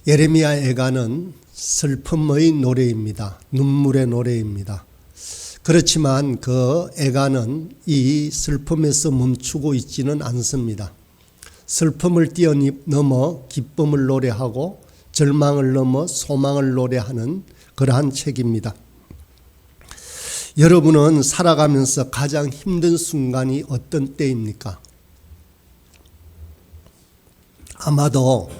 예레미야 애가는 슬픔의 노래입니다. 눈물의 노래입니다. 그렇지만 그 애가는 이 슬픔에서 멈추고 있지는 않습니다. 슬픔을 뛰어넘어 기쁨을 노래하고 절망을 넘어 소망을 노래하는 그러한 책입니다. 여러분은 살아가면서 가장 힘든 순간이 어떤 때입니까? 아마도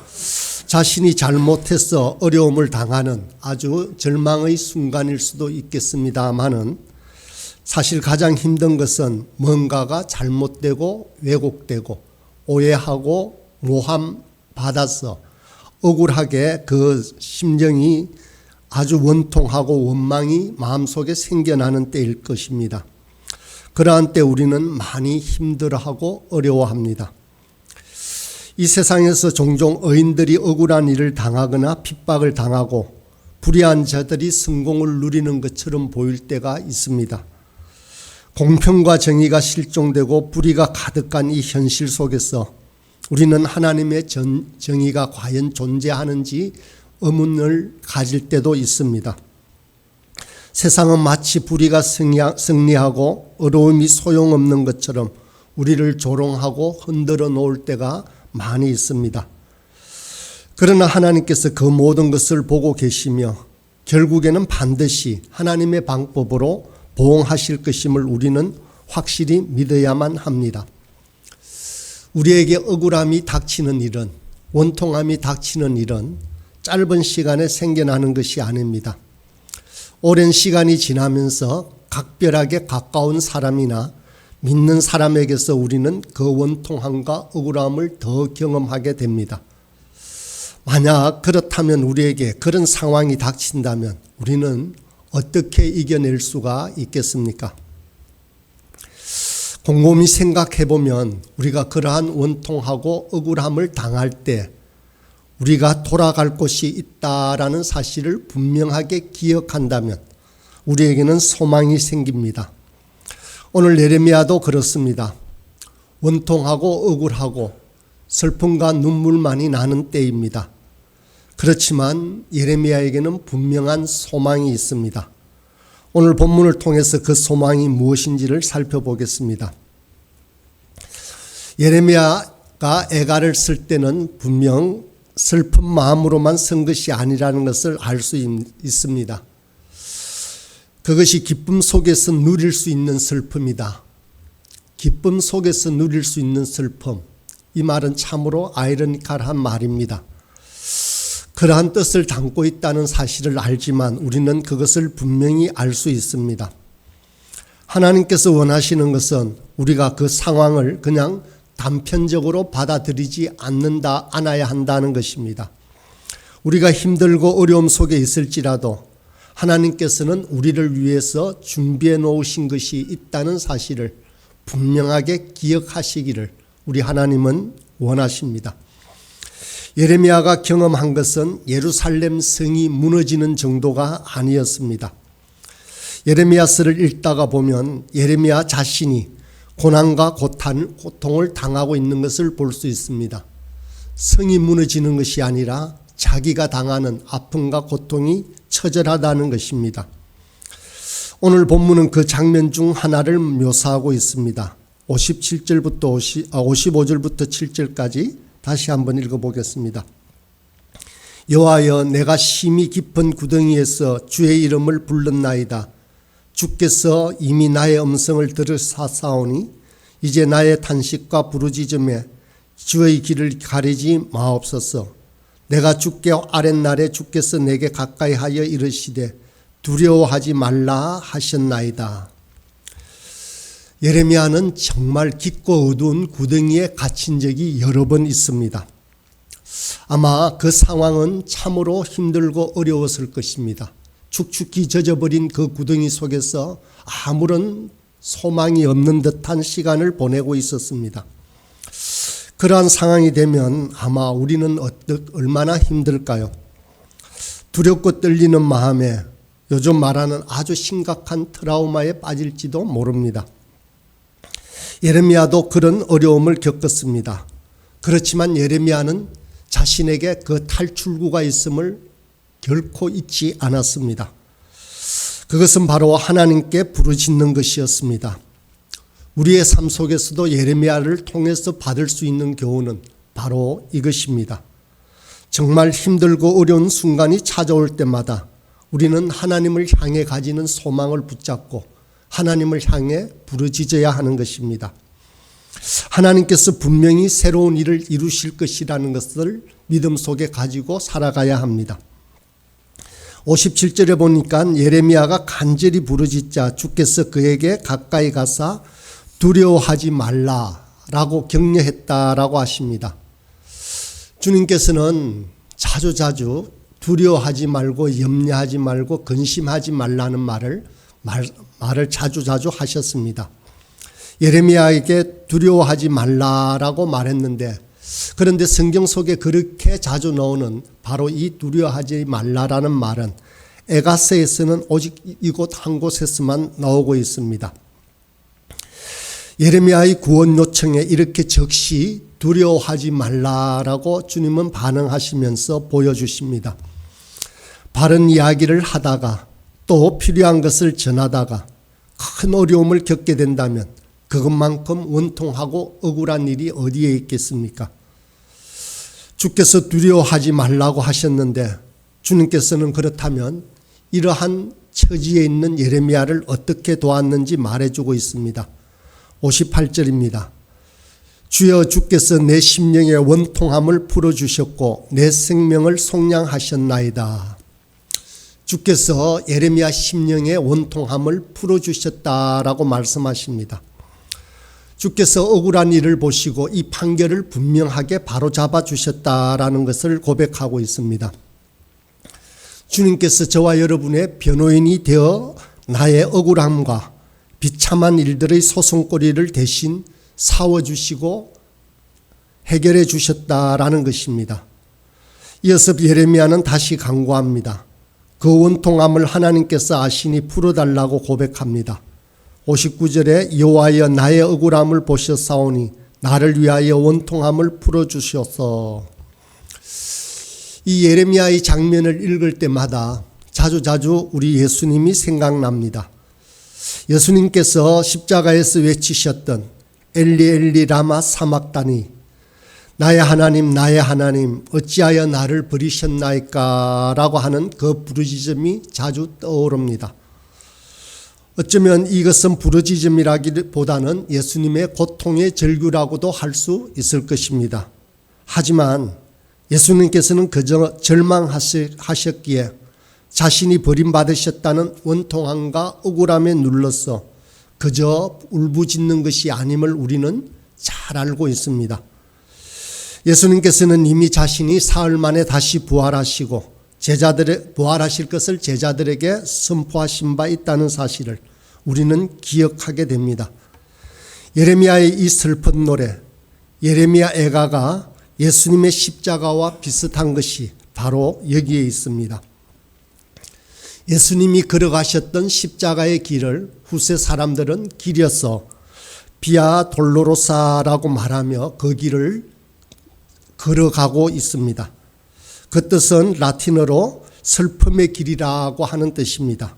자신이 잘못해서 어려움을 당하는 아주 절망의 순간일 수도 있겠습니다마는 사실 가장 힘든 것은 뭔가가 잘못되고 왜곡되고 오해하고 모함받아서 억울하게 그 심정이 아주 원통하고 원망이 마음속에 생겨나는 때일 것입니다. 그러한 때 우리는 많이 힘들어하고 어려워합니다. 이 세상에서 종종 의인들이 억울한 일을 당하거나 핍박을 당하고 불의한 자들이 성공을 누리는 것처럼 보일 때가 있습니다. 공평과 정의가 실종되고 불의가 가득한 이 현실 속에서 우리는 하나님의 정의가 과연 존재하는지 의문을 가질 때도 있습니다. 세상은 마치 불의가 승리하고 어려움이 소용없는 것처럼 우리를 조롱하고 흔들어 놓을 때가 많이 있습니다. 그러나 하나님께서 그 모든 것을 보고 계시며 결국에는 반드시 하나님의 방법으로 보응하실 것임을 우리는 확실히 믿어야만 합니다. 우리에게 억울함이 닥치는 일은, 원통함이 닥치는 일은 짧은 시간에 생겨나는 것이 아닙니다. 오랜 시간이 지나면서 각별하게 가까운 사람이나 믿는 사람에게서 우리는 그 원통함과 억울함을 더 경험하게 됩니다. 만약 그렇다면 우리에게 그런 상황이 닥친다면 우리는 어떻게 이겨낼 수가 있겠습니까? 곰곰이 생각해 보면 우리가 그러한 원통하고 억울함을 당할 때 우리가 돌아갈 곳이 있다라는 사실을 분명하게 기억한다면 우리에게는 소망이 생깁니다. 오늘 예레미야도 그렇습니다. 원통하고 억울하고 슬픔과 눈물만이 나는 때입니다. 그렇지만 예레미야에게는 분명한 소망이 있습니다. 오늘 본문을 통해서 그 소망이 무엇인지를 살펴보겠습니다. 예레미야가 애가를 쓸 때는 분명 슬픈 마음으로만 쓴 것이 아니라는 것을 알 수 있습니다. 그것이 기쁨 속에서 누릴 수 있는 슬픔이다. 기쁨 속에서 누릴 수 있는 슬픔. 이 말은 참으로 아이러니컬한 말입니다. 그러한 뜻을 담고 있다는 사실을 알지만 우리는 그것을 분명히 알 수 있습니다. 하나님께서 원하시는 것은 우리가 그 상황을 그냥 단편적으로 받아들이지 않아야 한다는 것입니다. 우리가 힘들고 어려움 속에 있을지라도 하나님께서는 우리를 위해서 준비해 놓으신 것이 있다는 사실을 분명하게 기억하시기를 우리 하나님은 원하십니다. 예레미야가 경험한 것은 예루살렘 성이 무너지는 정도가 아니었습니다. 예레미야서를 읽다가 보면 예레미야 자신이 고난과 고통을 당하고 있는 것을 볼 수 있습니다. 성이 무너지는 것이 아니라 자기가 당하는 아픔과 고통이 처절하다는 것입니다. 오늘 본문은 그 장면 중 하나를 묘사하고 있습니다. 55절부터 7절까지 다시 한번 읽어보겠습니다. 여호와여, 내가 심히 깊은 구덩이에서 주의 이름을 불렀나이다. 주께서 이미 나의 음성을 들으사오니 이제 나의 탄식과 부르짖음에 주의 길을 가리지 마옵소서. 내가 주께 아랫날에 주께서 내게 가까이 하여 이르시되 두려워하지 말라 하셨나이다. 예레미야는 정말 깊고 어두운 구덩이에 갇힌 적이 여러 번 있습니다. 아마 그 상황은 참으로 힘들고 어려웠을 것입니다. 축축히 젖어버린 그 구덩이 속에서 아무런 소망이 없는 듯한 시간을 보내고 있었습니다. 그러한 상황이 되면 아마 우리는 얼마나 힘들까요? 두렵고 떨리는 마음에 요즘 말하는 아주 심각한 트라우마에 빠질지도 모릅니다. 예레미야도 그런 어려움을 겪었습니다. 그렇지만 예레미야는 자신에게 그 탈출구가 있음을 결코 잊지 않았습니다. 그것은 바로 하나님께 부르짖는 것이었습니다. 우리의 삶 속에서도 예레미야를 통해서 받을 수 있는 교훈은 바로 이것입니다. 정말 힘들고 어려운 순간이 찾아올 때마다 우리는 하나님을 향해 가지는 소망을 붙잡고 하나님을 향해 부르짖어야 하는 것입니다. 하나님께서 분명히 새로운 일을 이루실 것이라는 것을 믿음 속에 가지고 살아가야 합니다. 57절에 보니까 예레미야가 간절히 부르짖자 주께서 그에게 가까이 가사 두려워하지 말라라고 격려했다라고 하십니다. 주님께서는 자주자주 두려워하지 말고 염려하지 말고 근심하지 말라는 말을 자주자주 하셨습니다. 예레미야에게 두려워하지 말라라고 말했는데, 그런데 성경 속에 그렇게 자주 나오는 바로 이 두려워하지 말라라는 말은 에가서에서는 오직 이곳 한 곳에서만 나오고 있습니다. 예레미야의 구원 요청에 이렇게 적시 두려워하지 말라라고 주님은 반응하시면서 보여주십니다. 바른 이야기를 하다가 또 필요한 것을 전하다가 큰 어려움을 겪게 된다면 그것만큼 원통하고 억울한 일이 어디에 있겠습니까? 주께서 두려워하지 말라고 하셨는데 주님께서는 그렇다면 이러한 처지에 있는 예레미야를 어떻게 도왔는지 말해주고 있습니다. 58절입니다. 주여 주께서 내 심령의 원통함을 풀어주셨고 내 생명을 속량하셨나이다. 주께서 예레미야 심령의 원통함을 풀어주셨다라고 말씀하십니다. 주께서 억울한 일을 보시고 이 판결을 분명하게 바로잡아 주셨다라는 것을 고백하고 있습니다. 주님께서 저와 여러분의 변호인이 되어 나의 억울함과 비참한 일들의 소송거리를 대신 싸워주시고 해결해 주셨다라는 것입니다. 이어서 예레미야는 다시 간구합니다. 그 원통함을 하나님께서 아시니 풀어달라고 고백합니다. 59절에 여호와여 나의 억울함을 보셨사오니 나를 위하여 원통함을 풀어주셔서. 이 예레미야의 장면을 읽을 때마다 자주자주 우리 예수님이 생각납니다. 예수님께서 십자가에서 외치셨던 엘리 엘리 라마 사막다니 나의 하나님 어찌하여 나를 버리셨나이까 라고 하는 그 부르짖음이 자주 떠오릅니다. 어쩌면 이것은 부르짖음이라기보다는 예수님의 고통의 절규라고도 할 수 있을 것입니다. 하지만 예수님께서는 그저 절망하셨기에 자신이 버림받으셨다는 원통함과 억울함에 눌러서 그저 울부짖는 것이 아님을 우리는 잘 알고 있습니다. 예수님께서는 이미 자신이 사흘 만에 다시 부활하시고 부활하실 것을 제자들에게 선포하신 바 있다는 사실을 우리는 기억하게 됩니다. 예레미야의 이 슬픈 노래, 예레미야 애가가 예수님의 십자가와 비슷한 것이 바로 여기에 있습니다. 예수님이 걸어가셨던 십자가의 길을 후세 사람들은 길이어서 비아 돌로로사라고 말하며 그 길을 걸어가고 있습니다. 그 뜻은 라틴어로 슬픔의 길이라고 하는 뜻입니다.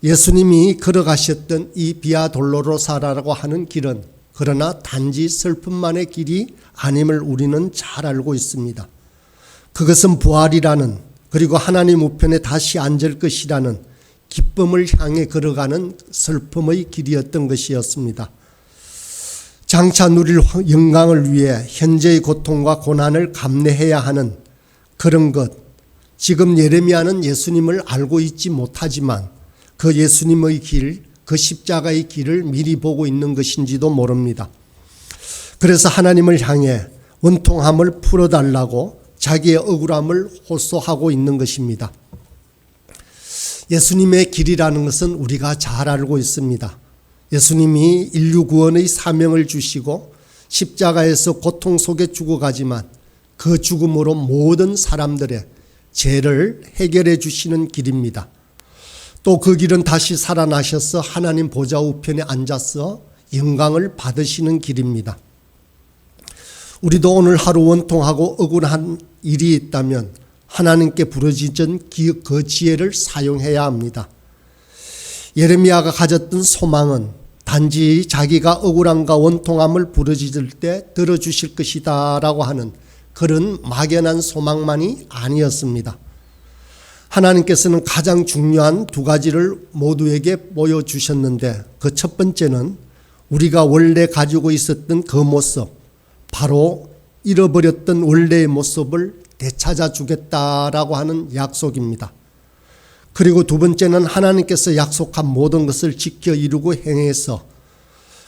예수님이 걸어가셨던 이 비아 돌로로사라고 하는 길은 그러나 단지 슬픔만의 길이 아님을 우리는 잘 알고 있습니다. 그것은 부활이라는, 그리고 하나님 우편에 다시 앉을 것이라는 기쁨을 향해 걸어가는 슬픔의 길이었던 것이었습니다. 장차 누릴 영광을 위해 현재의 고통과 고난을 감내해야 하는 그런 것, 지금 예레미야는 예수님을 알고 있지 못하지만 그 예수님의 길, 그 십자가의 길을 미리 보고 있는 것인지도 모릅니다. 그래서 하나님을 향해 원통함을 풀어달라고 자기의 억울함을 호소하고 있는 것입니다. 예수님의 길이라는 것은 우리가 잘 알고 있습니다. 예수님이 인류 구원의 사명을 주시고 십자가에서 고통 속에 죽어가지만 그 죽음으로 모든 사람들의 죄를 해결해 주시는 길입니다. 또 그 길은 다시 살아나셔서 하나님 보좌 우편에 앉아서 영광을 받으시는 길입니다. 우리도 오늘 하루 원통하고 억울한 일이 있다면 하나님께 부르짖은 그 지혜를 사용해야 합니다. 예레미야가 가졌던 소망은 단지 자기가 억울함과 원통함을 부르짖을 때 들어주실 것이다 라고 하는 그런 막연한 소망만이 아니었습니다. 하나님께서는 가장 중요한 두 가지를 모두에게 보여주셨는데 그 첫 번째는 우리가 원래 가지고 있었던 그 모습, 바로 잃어버렸던 원래의 모습을 되찾아 주겠다라고 하는 약속입니다. 그리고 두 번째는 하나님께서 약속한 모든 것을 지켜 이루고 행해서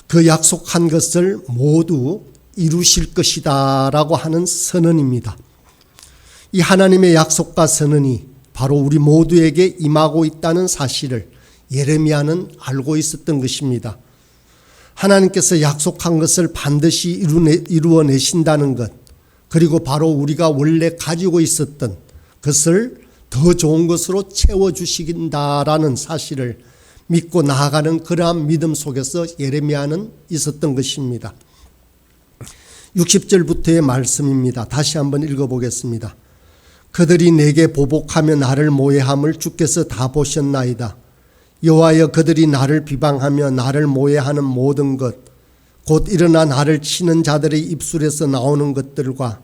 그 약속한 것을 모두 이루실 것이다 라고 하는 선언입니다. 이 하나님의 약속과 선언이 바로 우리 모두에게 임하고 있다는 사실을 예레미야는 알고 있었던 것입니다. 하나님께서 약속한 것을 반드시 이루어내신다는 것, 그리고 바로 우리가 원래 가지고 있었던 것을 더 좋은 것으로 채워주신다라는 사실을 믿고 나아가는 그러한 믿음 속에서 예레미야는 있었던 것입니다. 60절부터의 말씀입니다. 다시 한번 읽어보겠습니다. 그들이 내게 보복하며 나를 모해함을 주께서 다 보셨나이다. 여호와여, 그들이 나를 비방하며 나를 모해하는 모든 것, 곧 일어나 나를 치는 자들의 입술에서 나오는 것들과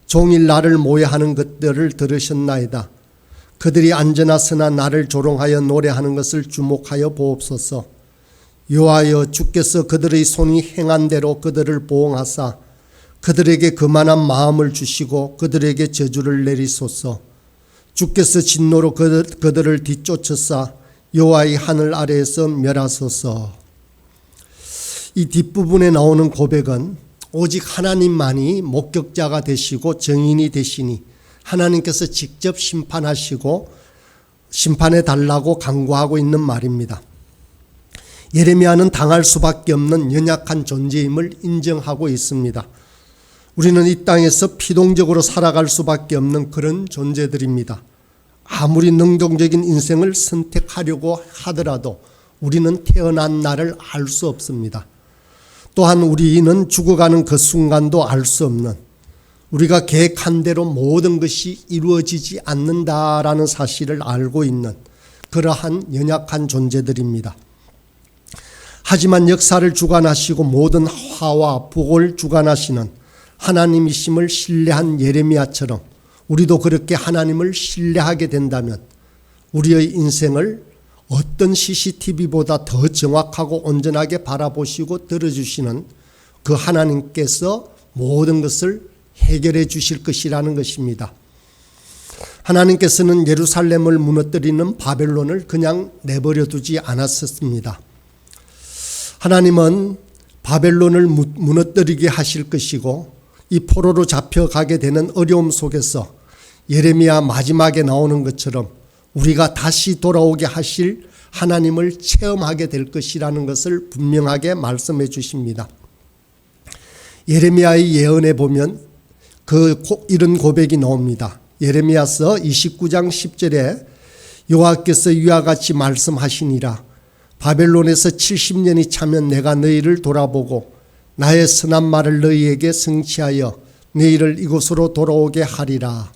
종일 나를 모해하는 것들을 들으셨나이다. 그들이 앉으나 서나 나를 조롱하여 노래하는 것을 주목하여 보옵소서. 여호와여, 주께서 그들의 손이 행한 대로 그들을 보응하사 그들에게 그만한 마음을 주시고 그들에게 저주를 내리소서. 주께서 진노로 그들을 뒤쫓으사 여호와의 하늘 아래에서 멸하소서. 이 뒷부분에 나오는 고백은 오직 하나님만이 목격자가 되시고 정인이 되시니 하나님께서 직접 심판하시고 심판해 달라고 간구하고 있는 말입니다. 예레미야는 당할 수밖에 없는 연약한 존재임을 인정하고 있습니다. 우리는 이 땅에서 피동적으로 살아갈 수밖에 없는 그런 존재들입니다. 아무리 능동적인 인생을 선택하려고 하더라도 우리는 태어난 날을 알 수 없습니다. 또한 우리는 죽어가는 그 순간도 알 수 없는, 우리가 계획한 대로 모든 것이 이루어지지 않는다라는 사실을 알고 있는 그러한 연약한 존재들입니다. 하지만 역사를 주관하시고 모든 화와 복을 주관하시는 하나님이심을 신뢰한 예레미야처럼 우리도 그렇게 하나님을 신뢰하게 된다면 우리의 인생을 어떤 CCTV보다 더 정확하고 온전하게 바라보시고 들어주시는 그 하나님께서 모든 것을 해결해 주실 것이라는 것입니다. 하나님께서는 예루살렘을 무너뜨리는 바벨론을 그냥 내버려 두지 않았습니다. 하나님은 바벨론을 무너뜨리게 하실 것이고 이 포로로 잡혀가게 되는 어려움 속에서 예레미야 마지막에 나오는 것처럼 우리가 다시 돌아오게 하실 하나님을 체험하게 될 것이라는 것을 분명하게 말씀해 주십니다. 예레미야의 예언에 보면 이런 고백이 나옵니다. 예레미야서 29장 10절에 여호와께서 이와 같이 말씀하시니라. 바벨론에서 70년이 차면 내가 너희를 돌아보고 나의 선한 말을 너희에게 성취하여 너희를 이곳으로 돌아오게 하리라.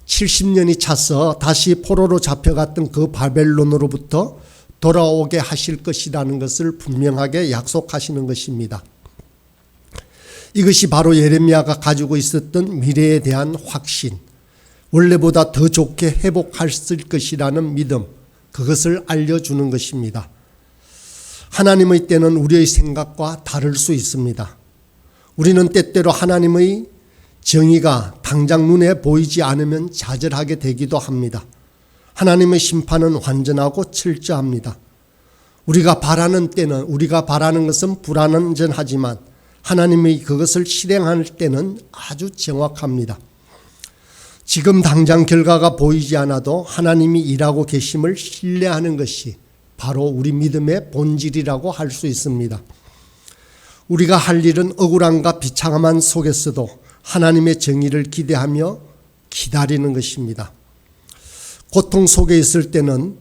70년이 차서 다시 포로로 잡혀갔던 그 바벨론으로부터 돌아오게 하실 것이라는 것을 분명하게 약속하시는 것입니다. 이것이 바로 예레미야가 가지고 있었던 미래에 대한 확신, 원래보다 더 좋게 회복했을 것이라는 믿음, 그것을 알려주는 것입니다. 하나님의 때는 우리의 생각과 다를 수 있습니다. 우리는 때때로 하나님의 정의가 당장 눈에 보이지 않으면 좌절하게 되기도 합니다. 하나님의 심판은 완전하고 철저합니다. 우리가 바라는 때는, 우리가 바라는 것은 불완전하지만 하나님이 그것을 실행할 때는 아주 정확합니다. 지금 당장 결과가 보이지 않아도 하나님이 일하고 계심을 신뢰하는 것이 바로 우리 믿음의 본질이라고 할 수 있습니다. 우리가 할 일은 억울함과 비참함 속에서도 하나님의 정의를 기대하며 기다리는 것입니다. 고통 속에 있을 때는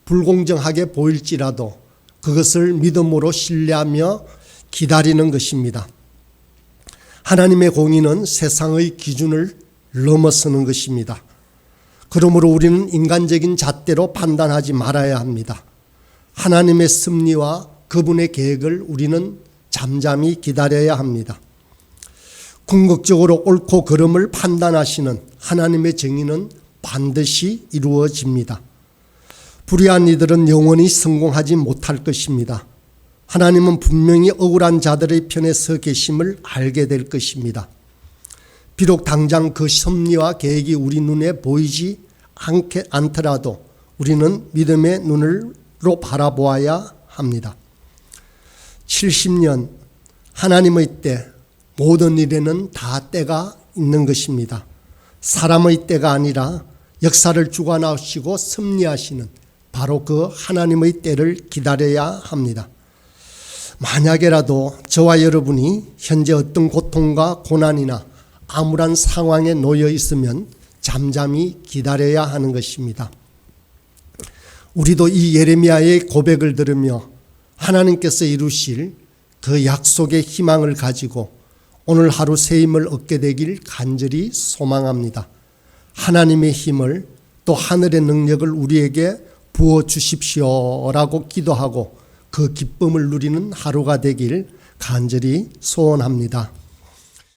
불공정하게 보일지라도 그것을 믿음으로 신뢰하며 기다리는 것입니다. 하나님의 공의는 세상의 기준을 넘어서는 것입니다. 그러므로 우리는 인간적인 잣대로 판단하지 말아야 합니다. 하나님의 섭리와 그분의 계획을 우리는 잠잠히 기다려야 합니다. 궁극적으로 옳고 그름을 판단하시는 하나님의 정의는 반드시 이루어집니다. 불의한 이들은 영원히 성공하지 못할 것입니다. 하나님은 분명히 억울한 자들의 편에 서 계심을 알게 될 것입니다. 비록 당장 그 섭리와 계획이 우리 눈에 보이지 않더라도 우리는 믿음의 눈으로 바라보아야 합니다. 70년 하나님의 때, 모든 일에는 다 때가 있는 것입니다. 사람의 때가 아니라 역사를 주관하시고 섭리하시는 바로 그 하나님의 때를 기다려야 합니다. 만약에라도 저와 여러분이 현재 어떤 고통과 고난이나 암울한 상황에 놓여 있으면 잠잠히 기다려야 하는 것입니다. 우리도 이 예레미야의 고백을 들으며 하나님께서 이루실 그 약속의 희망을 가지고 오늘 하루 새 힘을 얻게 되길 간절히 소망합니다. 하나님의 힘을 또 하늘의 능력을 우리에게 부어 주십시오라고 기도하고 그 기쁨을 누리는 하루가 되길 간절히 소원합니다.